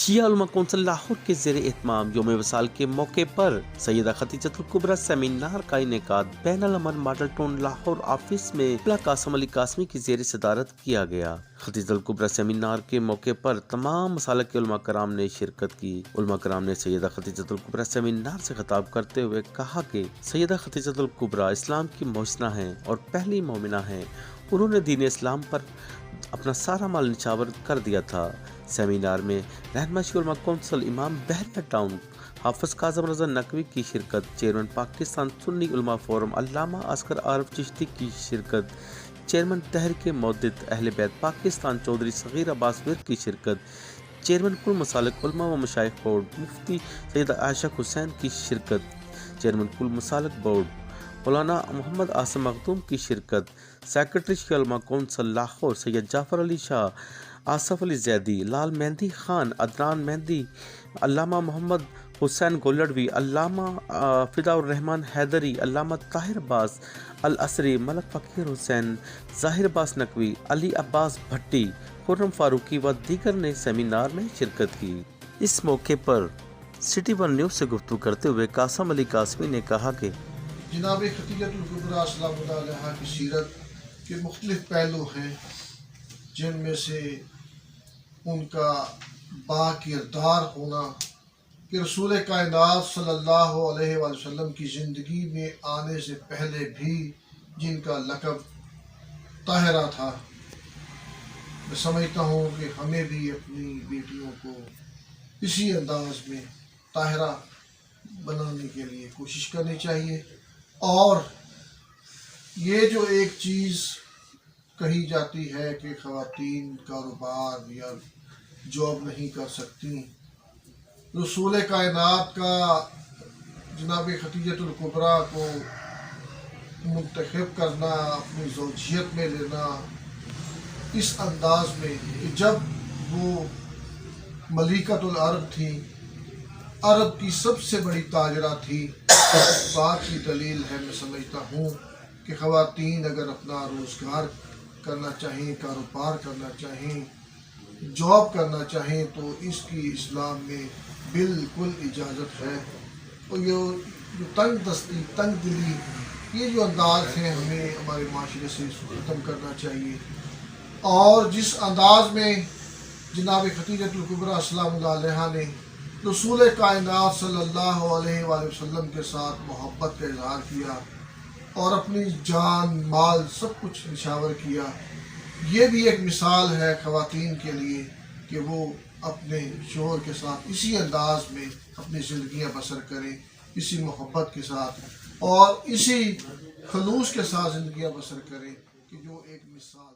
शिया उलमा कौंसिल लाहौर के ज़ेर एहतमाम यौम वसाल के मौके पर सैयदा खतीजतुल कुबरा सेमिनार का इनेकाद बैनुल अमन मॉडल टाउन लाहौर ऑफिस में मुल्ला कासिम अली कासमी की ज़ेर सदारत किया गया। खतीजतुल कुबरा सेमिनार के मौके पर तमाम मसालक के उलमा कराम ने शिरकत की। उलमा कराम ने सैयदा खतीजतुल कुबरा सेमिनार से खिताब करते हुए कहा कि सैयदा खतीजतुल कुबरा इस्लाम की मोहसिना हैं और पहली मोमिना हैं। उन्होंने दीन इस्लाम पर अपना सारा माल निछावर कर दिया था। सेमिनार में रहनुमा शिया उलमा कौंसिल इमाम बहरिया टाउन हाफिज काज़म रज़ा नकवी की शिरकत, चेयरमैन पाकिस्तान सुन्नी उलमा फोरम अल्लामा असगर आरिफ चिश्ती की शिरकत, चेयरमैन तहरीक मुद्दत अहले बैत पाकिस्तान चौधरी सगीर अब्बास मीर की शिरकत, चेयरमैन कुल मसालिक उलमा व मशाइख बोर्ड मुफ्ती सैयदा आयशा हुसैन की शिरकत, चेयरमैन कुल मसालिक बोर्ड मौलाना मोहम्मद आसिम मखदूम की शिरकत, सेक्रेटरी शिया उलमा कौंसिल लाहौर सैयद जाफर अली शाह, आसफ अली जैदी, लाल मेहंदी खान, अदनान मेहंदी, अल्लामा मोहम्मद हुसैन गोलडवी, अल्लामा फिदाउर रहमान हैदरी, अल्लामा ताहिर अब्बास अल असरी, मलक फ़कीर हुसैन, ज़ाहिर अब्बास नकवी, अली अब्बास भट्टी, खुर्रम फारूकी व दीगर ने सेमिनार में शिरकत की। इस मौके पर सिटी वन न्यूज़ से गुफ्तगू करते हुए कासिम अली कासमी ने कहा कि जनाब खतीजतुल कुबरा सलामुल्लाह अलैहा की सीरत के मुख्तलिफ पहलू हैं, जिनमें से उनका बाकिरदार होना कि रसूल कायनात सल्लल्लाहु अलैहि वसल्लम की ज़िंदगी में आने से पहले भी जिनका लक़ब ताहिरा था। मैं समझता हूँ कि हमें भी अपनी बेटियों को इसी अंदाज में ताहिरा बनाने के लिए कोशिश करनी चाहिए। और ये जो एक चीज़ कही जाती है कि ख़वातीन कारोबार या जॉब नहीं कर सकती, रसूल कायनात का जनाब खतीजतुल कुबरा को मुंतखब करना, अपनी ज़ौजियत में लेना इस अंदाज में कि जब वो मलिकतुल अरब थी, अरब की सबसे बड़ी ताजरा थी, बात की दलील है। मैं समझता हूँ कि ख़वातीन अगर अपना रोज़गार करना चाहें, कारोबार करना चाहें, जॉब करना चाहें तो इसकी इस्लाम में बिल्कुल इजाज़त है। और ये तंग दस्ती, तंग दिली, ये जो अंदाज़ हैं हमें हमारे माशरे से ख़त्म करना चाहिए। और जिस अंदाज में जनाब खतीजतुल कुबरा सलामुल्लाह अलैहा ने रसूल कायनात सल्लल्लाहु अलैहि वसल्लम के साथ मोहब्बत का इजहार किया और अपनी जान माल सब कुछ निछावर किया, ये भी एक मिसाल है ख़वातीन के लिए कि वो अपने शोहर के साथ इसी अंदाज में अपनी ज़िंदगियाँ बसर करें, इसी मोहब्बत के साथ और इसी खलूस के साथ ज़िंदगियाँ बसर करें कि जो एक मिसाल